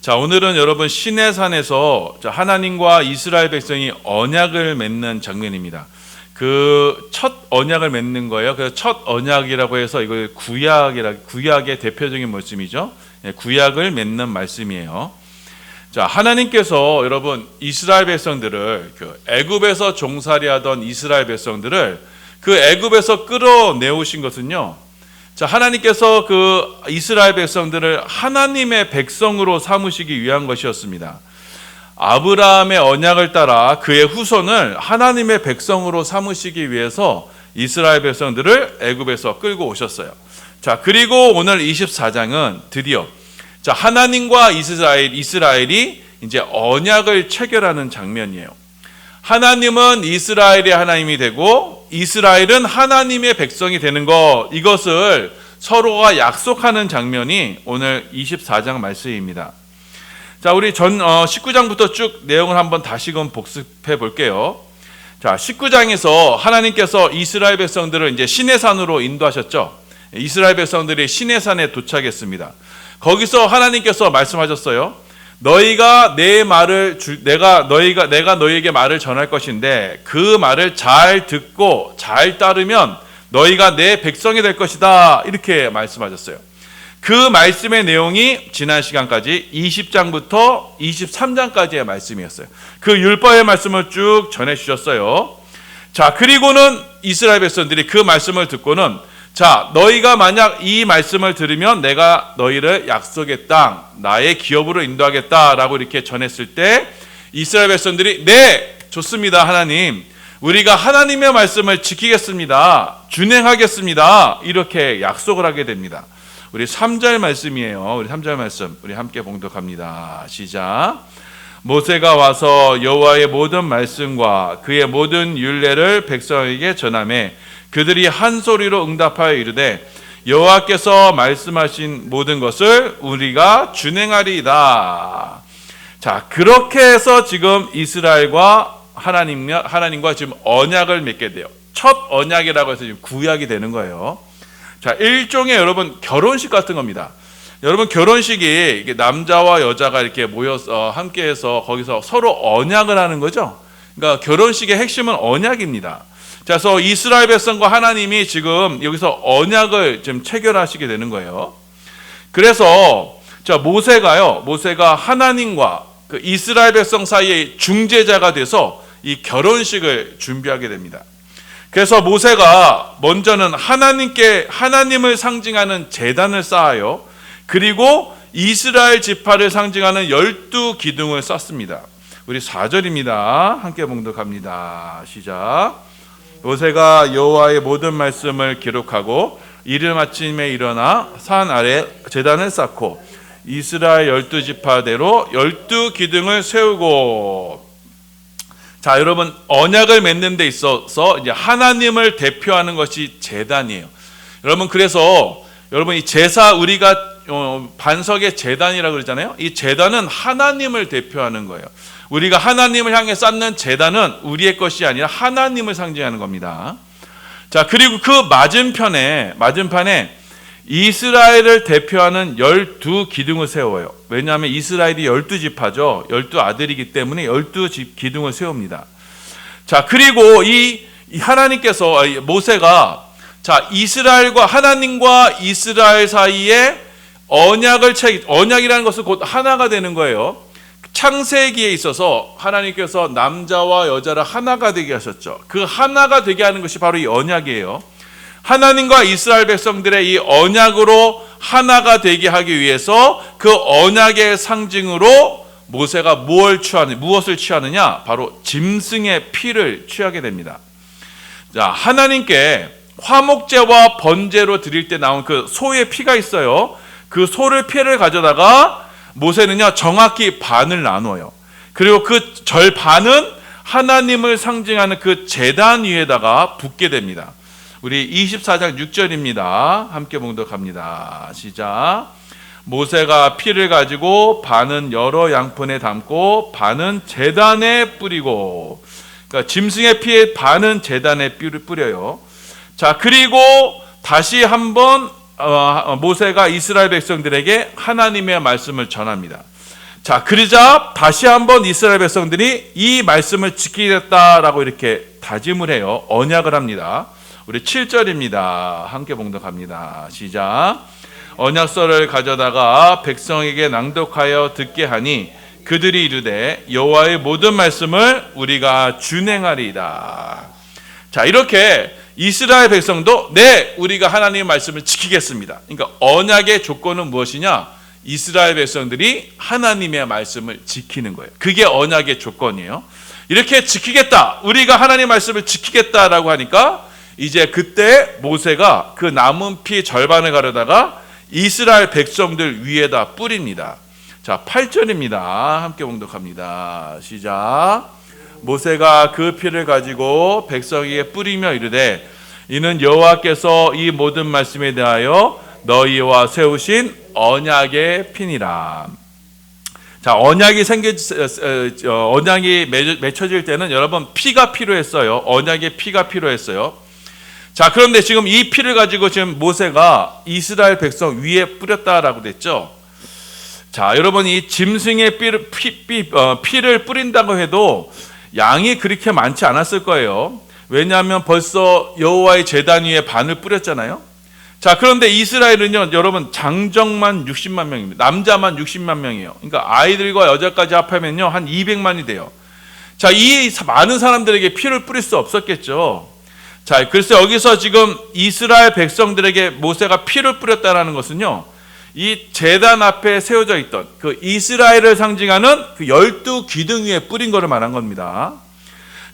자, 오늘은 여러분 시내산에서 하나님과 이스라엘 백성이 언약을 맺는 장면입니다. 그 첫 언약을 맺는 거예요. 그래서 첫 언약이라고 해서 이걸 구약의 대표적인 말씀이죠. 구약을 맺는 말씀이에요. 자, 하나님께서 여러분 이스라엘 백성들을 애굽에서 종살이하던 이스라엘 백성들을 그 애굽에서 끌어내오신 것은요. 자, 하나님께서 그 이스라엘 백성들을 하나님의 백성으로 삼으시기 위한 것이었습니다. 아브라함의 언약을 따라 그의 후손을 하나님의 백성으로 삼으시기 위해서 이스라엘 백성들을 애굽에서 끌고 오셨어요. 자, 그리고 오늘 24장은 드디어 자, 하나님과 이스라엘이 이제 언약을 체결하는 장면이에요. 하나님은 이스라엘의 하나님이 되고 이스라엘은 하나님의 백성이 되는 것, 이것을 서로가 약속하는 장면이 오늘 24장 말씀입니다. 자, 우리 19장부터 쭉 내용을 한번 다시금 복습해 볼게요. 자, 19장에서 하나님께서 이스라엘 백성들을 이제 시내산으로 인도하셨죠. 이스라엘 백성들이 시내산에 도착했습니다. 거기서 하나님께서 말씀하셨어요. 너희가 내 말을 내가 너희에게 말을 전할 것인데 그 말을 잘 듣고 잘 따르면 너희가 내 백성이 될 것이다. 이렇게 말씀하셨어요. 그 말씀의 내용이 지난 시간까지 20장부터 23장까지의 말씀이었어요. 그 율법의 말씀을 쭉 전해 주셨어요. 자, 그리고는 이스라엘 백성들이 그 말씀을 듣고는 자, 너희가 만약 이 말씀을 들으면 내가 너희를 약속의 땅, 나의 기업으로 인도하겠다라고 이렇게 전했을 때 이스라엘 백성들이 네, 좋습니다. 하나님, 우리가 하나님의 말씀을 지키겠습니다. 준행하겠습니다. 이렇게 약속을 하게 됩니다. 우리 3절 말씀이에요. 우리 3절 말씀 우리 함께 봉독합니다. 시작. 모세가 와서 여호와의 모든 말씀과 그의 모든 율례를 백성에게 전하매 그들이 한 소리로 응답하여 이르되 여호와께서 말씀하신 모든 것을 우리가 준행하리이다. 자, 그렇게 해서 지금 이스라엘과 하나님과 지금 언약을 맺게 돼요. 첫 언약이라고 해서 지금 구약이 되는 거예요. 자, 일종의 여러분 결혼식 같은 겁니다. 여러분 결혼식이 이게 남자와 여자가 이렇게 모여서 함께해서 거기서 서로 언약을 하는 거죠. 그러니까 결혼식의 핵심은 언약입니다. 자, 그래서 이스라엘 백성과 하나님이 지금 여기서 언약을 지금 체결하시게 되는 거예요. 그래서 자, 모세가 하나님과 그 이스라엘 백성 사이의 중재자가 돼서 이 결혼식을 준비하게 됩니다. 그래서 모세가 먼저는 하나님을 상징하는 제단을 쌓아요. 그리고 이스라엘 지파를 상징하는 12기둥을 쌓습니다. 우리 4절입니다. 함께 봉독합니다. 시작. 모세가 여호와의 모든 말씀을 기록하고 이른 아침에 일어나 산 아래 제단을 쌓고 이스라엘 12지파대로 12기둥을 세우고. 자, 여러분 언약을 맺는 데 있어서 이제 하나님을 대표하는 것이 제단이에요. 여러분 그래서 여러분 이 제사 우리가 반석의 제단이라고 그러잖아요. 이 제단은 하나님을 대표하는 거예요. 우리가 하나님을 향해 쌓는 제단은 우리의 것이 아니라 하나님을 상징하는 겁니다. 자, 그리고 그 맞은편에 이스라엘을 대표하는 12기둥을 세워요. 왜냐하면 이스라엘이 12지파죠. 12아들이기 때문에 12기둥을 세웁니다. 자, 그리고 이 하나님께서 모세가 자, 하나님과 이스라엘 사이에 언약이라는 것은 곧 하나가 되는 거예요. 창세기에 있어서 하나님께서 남자와 여자를 하나가 되게 하셨죠. 그 하나가 되게 하는 것이 바로 이 언약이에요. 하나님과 이스라엘 백성들의 이 언약으로 하나가 되게 하기 위해서 그 언약의 상징으로 모세가 무엇을 취하느냐? 바로 짐승의 피를 취하게 됩니다. 자, 하나님께 화목제와 번제로 드릴 때 나온 그 소의 피가 있어요. 그 소를 피를 가져다가 모세는요 정확히 반을 나누어요. 그리고 그 절반은 하나님을 상징하는 그 제단 위에다가 붓게 됩니다. 우리 24장 6절입니다. 함께 봉독합니다. 시작. 모세가 피를 가지고 반은 여러 양푼에 담고 반은 제단에 뿌리고. 그러니까 짐승의 피의 반은 제단에 뿌려요. 자, 그리고 다시 한번 모세가 이스라엘 백성들에게 하나님의 말씀을 전합니다. 자, 그러자 다시 한번 이스라엘 백성들이 이 말씀을 지키겠다라고 이렇게 다짐을 해요. 언약을 합니다. 우리 7절입니다. 함께 봉독합니다. 시작. 언약서를 가져다가 백성에게 낭독하여 듣게 하니 그들이 이르되 여호와의 모든 말씀을 우리가 준행하리이다. 자, 이렇게 이스라엘 백성도 네, 우리가 하나님의 말씀을 지키겠습니다. 그러니까 언약의 조건은 무엇이냐? 이스라엘 백성들이 하나님의 말씀을 지키는 거예요. 그게 언약의 조건이에요. 이렇게 지키겠다, 우리가 하나님의 말씀을 지키겠다라고 하니까 이제 그때 모세가 그 남은 피 절반을 가려다가 이스라엘 백성들 위에다 뿌립니다. 자, 8절입니다. 함께 봉독합니다. 시작. 모세가 그 피를 가지고 백성에게 뿌리며 이르되 이는 여호와께서 이 모든 말씀에 대하여 너희와 세우신 언약의 피니라. 자, 언약이 맺혀질 때는 여러분 피가 필요했어요. 언약의 피가 필요했어요. 자, 그런데 지금 이 피를 가지고 지금 모세가 이스라엘 백성 위에 뿌렸다라고 됐죠. 자, 여러분 이 짐승의 피를 뿌린다고 해도 양이 그렇게 많지 않았을 거예요. 왜냐하면 벌써 여호와의 제단 위에 반을 뿌렸잖아요. 자, 그런데 이스라엘은요, 여러분 장정만 60만 명입니다. 남자만 60만 명이에요. 그러니까 아이들과 여자까지 합하면요 한 200만이 돼요. 자, 이 많은 사람들에게 피를 뿌릴 수 없었겠죠. 자, 그래서 여기서 지금 이스라엘 백성들에게 모세가 피를 뿌렸다라는 것은요, 이 제단 앞에 세워져 있던 그 이스라엘을 상징하는 그 12기둥 위에 뿌린 것을 말한 겁니다.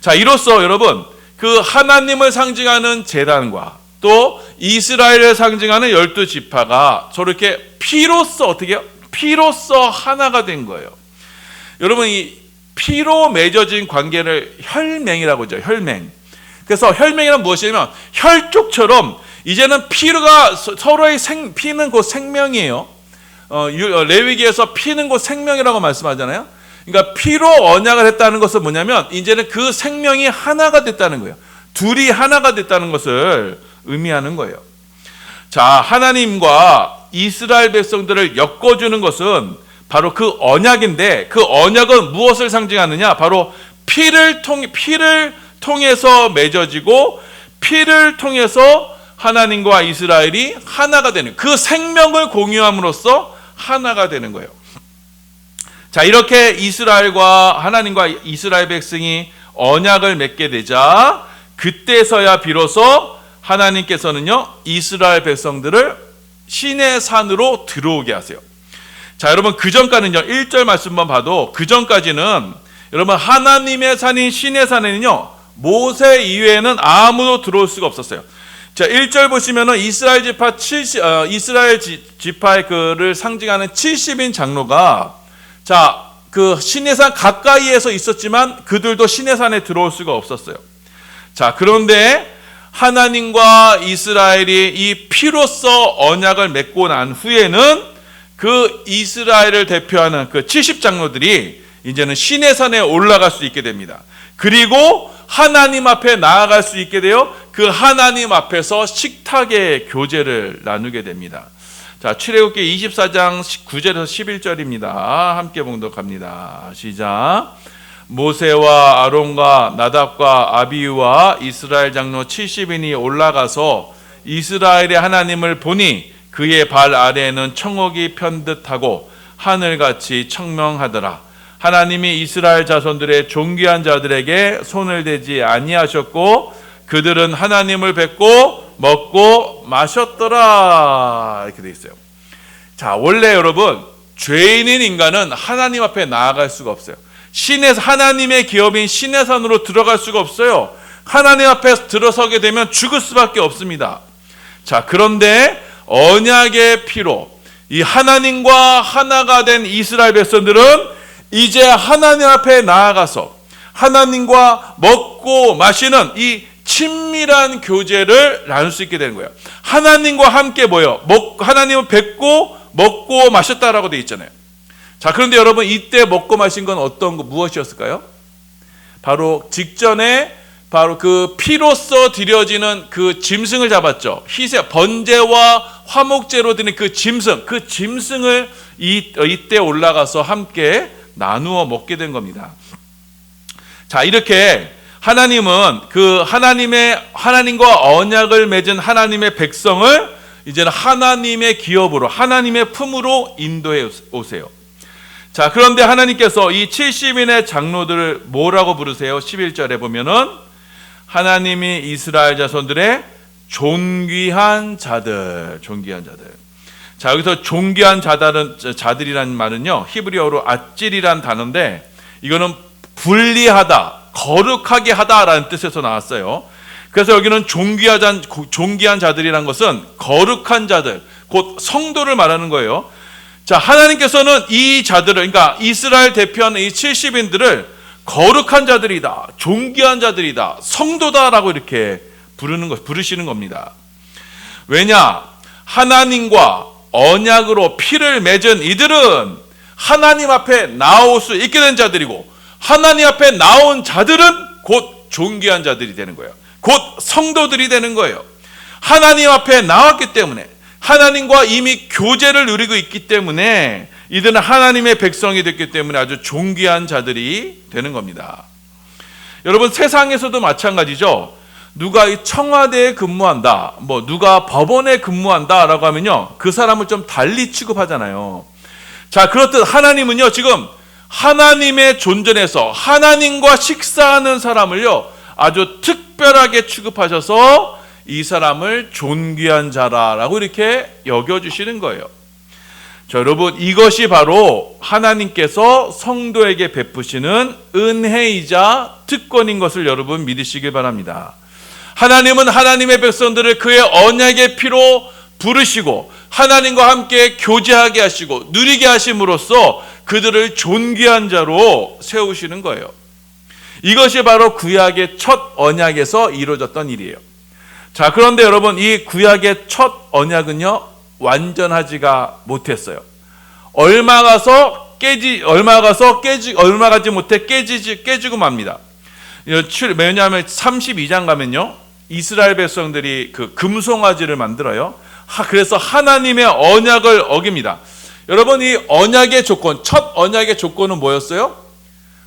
자, 이로써 여러분 그 하나님을 상징하는 제단과 또 이스라엘을 상징하는 12지파가 저렇게 피로써 어떻게 해요? 피로써 하나가 된 거예요. 여러분 이 피로 맺어진 관계를 혈맹이라고 하죠. 혈맹. 그래서 혈맹이란 무엇이냐면 혈족처럼 이제는 피가 서로의 피는 곧 생명이에요. 레위기에서 피는 곧 생명이라고 말씀하잖아요. 그러니까 피로 언약을 했다는 것은 뭐냐면 이제는 그 생명이 하나가 됐다는 거예요. 둘이 하나가 됐다는 것을 의미하는 거예요. 자, 하나님과 이스라엘 백성들을 엮어주는 것은 바로 그 언약인데 그 언약은 무엇을 상징하느냐? 바로 피를 통해서 맺어지고 피를 통해서 하나님과 이스라엘이 하나가 되는 그 생명을 공유함으로써 하나가 되는 거예요. 자, 이렇게 이스라엘과 하나님과 이스라엘 백성이 언약을 맺게 되자 그때서야 비로소 하나님께서는요 이스라엘 백성들을 신의 산으로 들어오게 하세요. 자, 여러분 그 전까지는요 1절 말씀만 봐도 그 전까지는 여러분 하나님의 산인 신의 산에는요 모세 이외에는 아무도 들어올 수가 없었어요. 자, 1절 보시면은 이스라엘 지파의 그를 상징하는 70인 장로가 자, 그 신의 산 가까이에서 있었지만 그들도 신의 산에 들어올 수가 없었어요. 자, 그런데 하나님과 이스라엘이 이 피로써 언약을 맺고 난 후에는 그 이스라엘을 대표하는 그 70장로들이 이제는 신의 산에 올라갈 수 있게 됩니다. 그리고 하나님 앞에 나아갈 수 있게 되어 그 하나님 앞에서 식탁의 교제를 나누게 됩니다. 자, 출애굽기 24장 9절에서 11절입니다. 함께 봉독합니다. 시작. 모세와 아론과 나답과 아비후와 이스라엘 장로 70인이 올라가서 이스라엘의 하나님을 보니 그의 발 아래에는 청옥이 편듯하고 하늘같이 청명하더라. 하나님이 이스라엘 자손들의 존귀한 자들에게 손을 대지 아니하셨고 그들은 하나님을 뵙고 먹고 마셨더라. 이렇게 돼 있어요. 자, 원래 여러분 죄인인 인간은 하나님 앞에 나아갈 수가 없어요. 하나님의 기업인 신의 산으로 들어갈 수가 없어요. 하나님 앞에 들어서게 되면 죽을 수밖에 없습니다. 자, 그런데 언약의 피로 이 하나님과 하나가 된 이스라엘 백성들은 이제 하나님 앞에 나아가서 하나님과 먹고 마시는 이 친밀한 교제를 나눌 수 있게 되는 거예요. 하나님과 함께 모여 하나님을 뵙고 먹고 마셨다라고 되어 있잖아요. 자, 그런데 여러분 이때 먹고 마신 건 무엇이었을까요? 바로 직전에 바로 그 피로써 드려지는 그 짐승을 잡았죠. 희생, 번제와 화목제로 드린 그 짐승을 이때 올라가서 함께 나누어 먹게 된 겁니다. 자, 이렇게 하나님은 그 하나님과 언약을 맺은 하나님의 백성을 이제는 하나님의 기업으로, 하나님의 품으로 인도해 오세요. 자, 그런데 하나님께서 이 70인의 장로들을 뭐라고 부르세요? 11절에 보면은 하나님이 이스라엘 자손들의 존귀한 자들. 자, 여기서 존귀한 자들이라는 말은요, 히브리어로 아찔이란 단어인데, 이거는 불리하다, 거룩하게 하다라는 뜻에서 나왔어요. 그래서 여기는 존귀한 자들이란 것은 거룩한 자들, 곧 성도를 말하는 거예요. 자, 하나님께서는 이 자들을, 그러니까 이스라엘 대표하는 이 70인들을 거룩한 자들이다, 존귀한 자들이다, 성도다라고 이렇게 부르시는 겁니다. 왜냐? 하나님과 언약으로 피를 맺은 이들은 하나님 앞에 나올 수 있게 된 자들이고, 하나님 앞에 나온 자들은 곧 존귀한 자들이 되는 거예요. 곧 성도들이 되는 거예요. 하나님 앞에 나왔기 때문에, 하나님과 이미 교제를 누리고 있기 때문에 이들은 하나님의 백성이 됐기 때문에 아주 존귀한 자들이 되는 겁니다. 여러분, 세상에서도 마찬가지죠. 누가 이 청와대에 근무한다, 누가 법원에 근무한다라고 하면요, 그 사람을 좀 달리 취급하잖아요. 자, 그렇듯 하나님은요, 지금 하나님의 존전에서 하나님과 식사하는 사람을요, 아주 특별하게 취급하셔서 이 사람을 존귀한 자라라고 이렇게 여겨주시는 거예요. 자, 여러분, 이것이 바로 하나님께서 성도에게 베푸시는 은혜이자 특권인 것을 여러분 믿으시길 바랍니다. 하나님은 하나님의 백성들을 그의 언약의 피로 부르시고 하나님과 함께 교제하게 하시고 누리게 하심으로써 그들을 존귀한 자로 세우시는 거예요. 이것이 바로 구약의 첫 언약에서 이루어졌던 일이에요. 자, 그런데 여러분, 이 구약의 첫 언약은요, 완전하지가 못했어요. 얼마 가지 못해 깨지고 맙니다. 왜냐하면 32장 가면요, 이스라엘 백성들이 그 금송아지를 만들어요. 그래서 하나님의 언약을 어깁니다. 여러분, 이 언약의 조건, 첫 언약의 조건은 뭐였어요?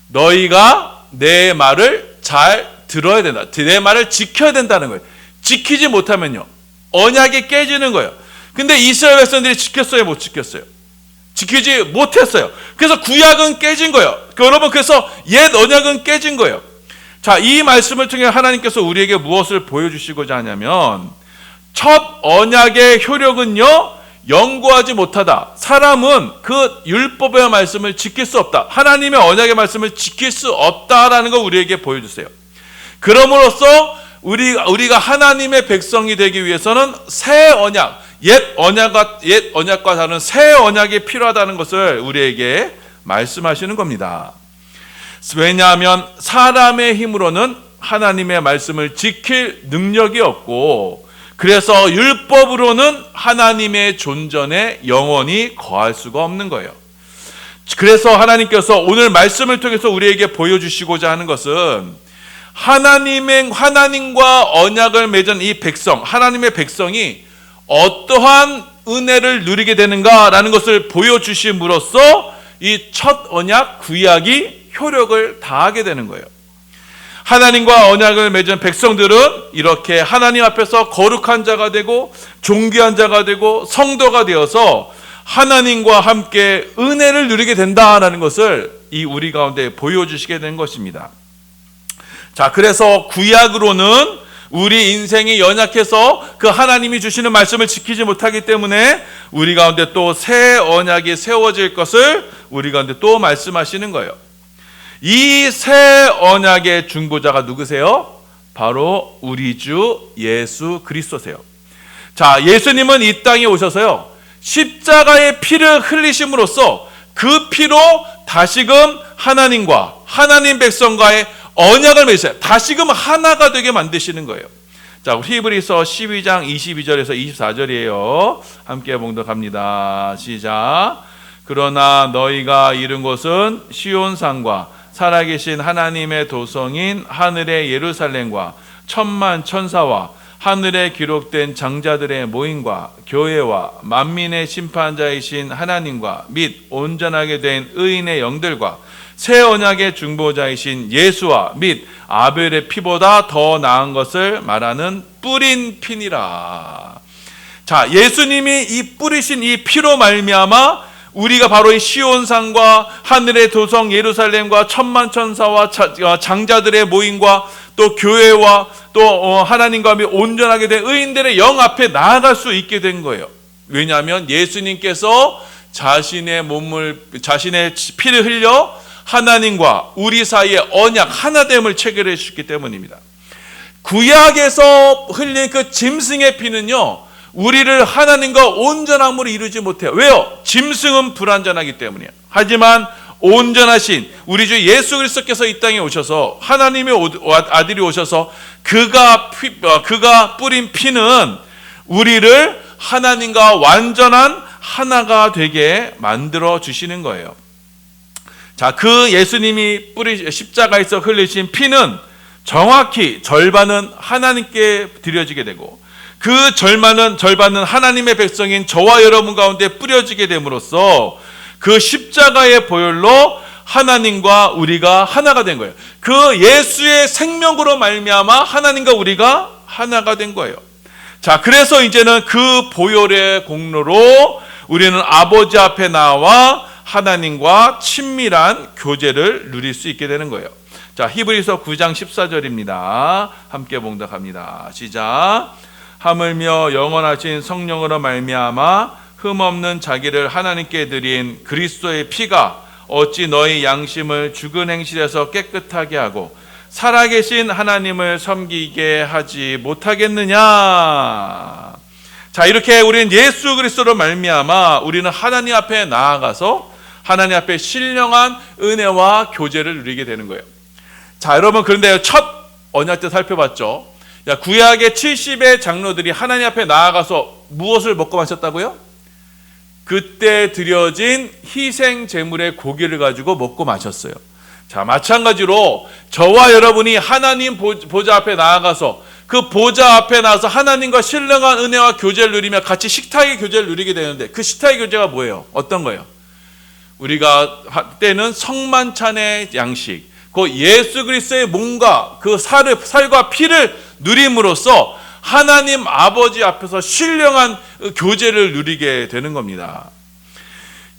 너희가 내 말을 잘 들어야 된다. 내 말을 지켜야 된다는 거예요. 지키지 못하면요, 언약이 깨지는 거예요. 근데 이스라엘 백성들이 지켰어요, 못 지켰어요? 지키지 못했어요. 그래서 구약은 깨진 거예요. 여러분, 그래서 옛 언약은 깨진 거예요. 자, 이 말씀을 통해 하나님께서 우리에게 무엇을 보여주시고자 하냐면, 첫 언약의 효력은요, 연구하지 못하다. 사람은 그 율법의 말씀을 지킬 수 없다. 하나님의 언약의 말씀을 지킬 수 없다라는 걸 우리에게 보여주세요. 그럼으로써 우리가 하나님의 백성이 되기 위해서는 새 언약, 옛 언약과 다른 새 언약이 필요하다는 것을 우리에게 말씀하시는 겁니다. 왜냐하면 사람의 힘으로는 하나님의 말씀을 지킬 능력이 없고, 그래서 율법으로는 하나님의 존전에 영원히 거할 수가 없는 거예요. 그래서 하나님께서 오늘 말씀을 통해서 우리에게 보여주시고자 하는 것은 하나님과 언약을 맺은 이 백성, 하나님의 백성이 어떠한 은혜를 누리게 되는가라는 것을 보여주심으로써 이 첫 언약 구약이 효력을 다하게 되는 거예요. 하나님과 언약을 맺은 백성들은 이렇게 하나님 앞에서 거룩한 자가 되고 존귀한 자가 되고 성도가 되어서 하나님과 함께 은혜를 누리게 된다라는 것을 이 우리 가운데 보여주시게 된 것입니다. 자, 그래서 구약으로는 우리 인생이 연약해서 그 하나님이 주시는 말씀을 지키지 못하기 때문에 우리 가운데 또 새 언약이 세워질 것을 우리 가운데 또 말씀하시는 거예요. 이 새 언약의 중보자가 누구세요? 바로 우리 주 예수 그리스도세요. 자, 예수님은 이 땅에 오셔서요, 십자가의 피를 흘리심으로써 그 피로 다시금 하나님과 하나님 백성과의 언약을 맺으세요. 다시금 하나가 되게 만드시는 거예요. 자, 우리 히브리서 12장 22절에서 24절이에요. 함께 봉독합니다. 시작. 그러나 너희가 이른 곳은 시온산과 살아계신 하나님의 도성인 하늘의 예루살렘과 천만 천사와 하늘에 기록된 장자들의 모임과 교회와 만민의 심판자이신 하나님과 및 온전하게 된 의인의 영들과 새 언약의 중보자이신 예수와 및 아벨의 피보다 더 나은 것을 말하는 뿌린 피니라. 자, 예수님이 이 뿌리신 이 피로 말미암아 우리가 바로 이 시온산과 하늘의 도성 예루살렘과 천만 천사와 장자들의 모임과 또 교회와 또 하나님과 온전하게 된 의인들의 영 앞에 나아갈 수 있게 된 거예요. 왜냐하면 예수님께서 자신의 피를 흘려 하나님과 우리 사이에 언약 하나됨을 체결해 주셨기 때문입니다. 구약에서 흘린 그 짐승의 피는요, 우리를 하나님과 온전함으로 이루지 못해요. 왜요? 짐승은 불완전하기 때문이에요. 하지만 온전하신 우리 주 예수 그리스도께서 이 땅에 오셔서 하나님의 아들이 오셔서 그가 뿌린 피는 우리를 하나님과 완전한 하나가 되게 만들어 주시는 거예요. 자, 그 예수님이 십자가에서 흘리신 피는 정확히 절반은 하나님께 드려지게 되고 그 절반은 하나님의 백성인 저와 여러분 가운데 뿌려지게 됨으로써 그 십자가의 보혈로 하나님과 우리가 하나가 된 거예요. 그 예수의 생명으로 말미암아 하나님과 우리가 하나가 된 거예요. 자, 그래서 이제는 그 보혈의 공로로 우리는 아버지 앞에 나와 하나님과 친밀한 교제를 누릴 수 있게 되는 거예요. 자, 히브리서 9장 14절입니다. 함께 봉독합니다. 시작. 하물며 영원하신 성령으로 말미암아 흠없는 자기를 하나님께 드린 그리스도의 피가 어찌 너희 양심을 죽은 행실에서 깨끗하게 하고 살아계신 하나님을 섬기게 하지 못하겠느냐. 자, 이렇게 우리는 예수 그리스도로 말미암아 우리는 하나님 앞에 나아가서 하나님 앞에 신령한 은혜와 교제를 누리게 되는 거예요. 자, 여러분, 그런데 첫 언약 때 살펴봤죠. 구약의 70의 장로들이 하나님 앞에 나아가서 무엇을 먹고 마셨다고요? 그때 드려진 희생 제물의 고기를 가지고 먹고 마셨어요. 자, 마찬가지로 저와 여러분이 하나님 보좌 앞에 나아가서 그 보좌 앞에 나와서 하나님과 신령한 은혜와 교제를 누리며 같이 식탁의 교제를 누리게 되는데 그 식탁의 교제가 뭐예요? 어떤 거예요? 우리가 때는 성만찬의 양식, 그 예수 그리스도의 몸과 그 살과 피를 누림으로써 하나님 아버지 앞에서 신령한 교제를 누리게 되는 겁니다.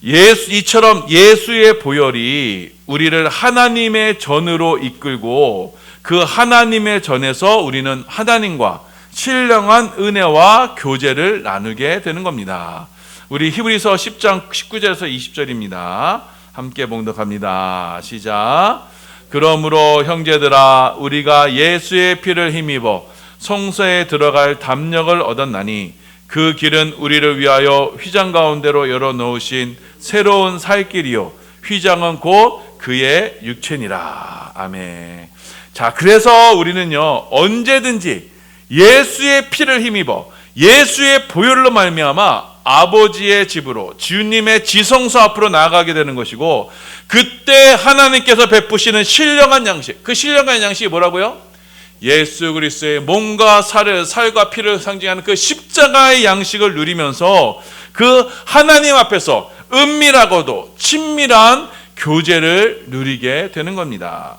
이처럼 예수의 보혈이 우리를 하나님의 전으로 이끌고 그 하나님의 전에서 우리는 하나님과 신령한 은혜와 교제를 나누게 되는 겁니다. 우리 히브리서 10장 19절에서 20절입니다. 함께 봉독합니다. 시작. 그러므로 형제들아 우리가 예수의 피를 힘입어 성소에 들어갈 담력을 얻었나니 그 길은 우리를 위하여 휘장 가운데로 열어놓으신 새로운 살 길이요 휘장은 곧 그의 육체니라. 아멘. 자, 그래서 우리는요 언제든지 예수의 피를 힘입어 예수의 보혈로 말미암아 아버지의 집으로 주님의 지성소 앞으로 나아가게 되는 것이고 그때 하나님께서 베푸시는 신령한 양식, 그 신령한 양식이 뭐라고요? 예수 그리스도의 몸과 살과 피를 상징하는 그 십자가의 양식을 누리면서 그 하나님 앞에서 은밀하고도 친밀한 교제를 누리게 되는 겁니다.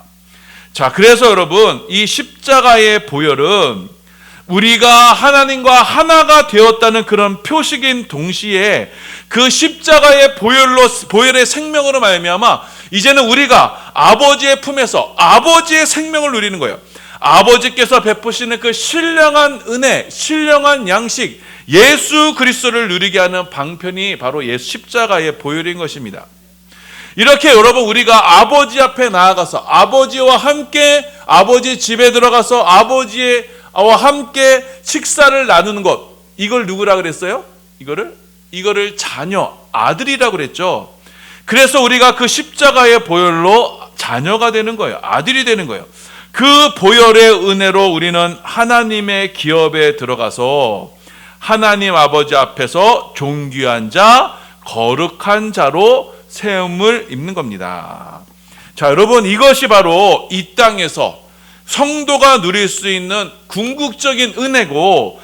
자, 그래서 여러분 이 십자가의 보혈은 우리가 하나님과 하나가 되었다는 그런 표식인 동시에 그 십자가의 보혈의 생명으로 말미암아 이제는 우리가 아버지의 품에서 아버지의 생명을 누리는 거예요. 아버지께서 베푸시는 그 신령한 은혜, 신령한 양식, 예수 그리스도를 누리게 하는 방편이 바로 십자가의 보혈인 것입니다. 이렇게 여러분 우리가 아버지 앞에 나아가서 아버지와 함께 아버지 집에 들어가서 아버지와 함께 식사를 나누는 것, 이걸 누구라 그랬어요? 이거를 자녀, 아들이라고 그랬죠. 그래서 우리가 그 십자가의 보혈로 자녀가 되는 거예요. 아들이 되는 거예요. 그 보혈의 은혜로 우리는 하나님의 기업에 들어가서 하나님 아버지 앞에서 존귀한 자, 거룩한 자로 세움을 입는 겁니다. 자, 여러분, 이것이 바로 이 땅에서 성도가 누릴 수 있는 궁극적인 은혜고,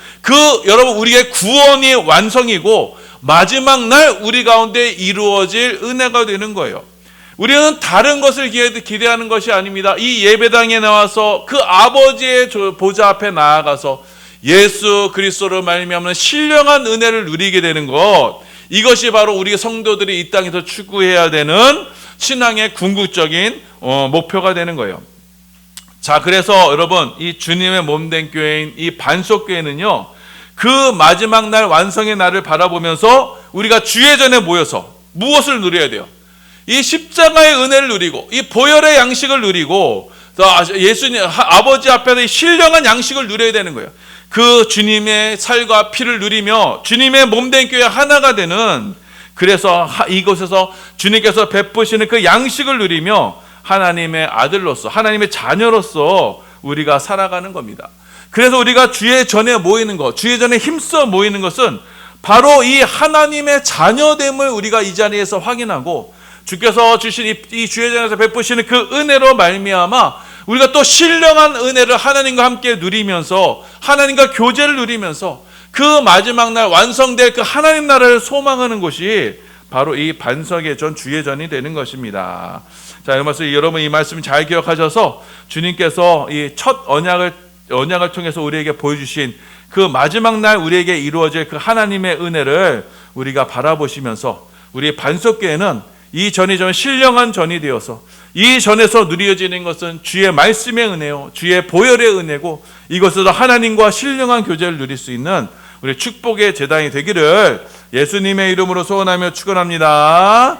여러분, 우리의 구원이 완성이고 마지막 날 우리 가운데 이루어질 은혜가 되는 거예요. 우리는 다른 것을 기대하는 것이 아닙니다. 이 예배당에 나와서 그 아버지의 보좌 앞에 나아가서 예수 그리스도로 말미암는 신령한 은혜를 누리게 되는 것, 이것이 바로 우리 성도들이 이 땅에서 추구해야 되는 신앙의 궁극적인 목표가 되는 거예요. 자, 그래서 여러분, 이 주님의 몸된 교회인 이 반석교회는요, 그 마지막 날 완성의 날을 바라보면서 우리가 주의 전에 모여서 무엇을 누려야 돼요? 이 십자가의 은혜를 누리고, 이 보혈의 양식을 누리고, 예수님 아버지 앞에서 이 신령한 양식을 누려야 되는 거예요. 그 주님의 살과 피를 누리며 주님의 몸된 교회 하나가 되는, 그래서 이곳에서 주님께서 베푸시는 그 양식을 누리며 하나님의 아들로서, 하나님의 자녀로서 우리가 살아가는 겁니다. 그래서 우리가 주의 전에 모이는 것, 주의 전에 힘써 모이는 것은 바로 이 하나님의 자녀됨을 우리가 이 자리에서 확인하고, 주께서 주신 이 주의 전에서 베푸시는 그 은혜로 말미암아 우리가 또 신령한 은혜를 하나님과 함께 누리면서, 하나님과 교제를 누리면서 그 마지막 날 완성될 그 하나님 나라를 소망하는 것이 바로 이 반석의 전, 주의 전이 되는 것입니다. 자, 여러분 이 말씀 잘 기억하셔서 주님께서 이 첫 언약을 통해서 우리에게 보여주신 그 마지막 날 우리에게 이루어질 그 하나님의 은혜를 우리가 바라보시면서, 우리 반석교회는 이 전이 전 신령한 전이 되어서 이 전에서 누려지는 것은 주의 말씀의 은혜요, 주의 보혈의 은혜고, 이것에서 하나님과 신령한 교제를 누릴 수 있는 우리 축복의 제단이 되기를 예수님의 이름으로 소원하며 축원합니다.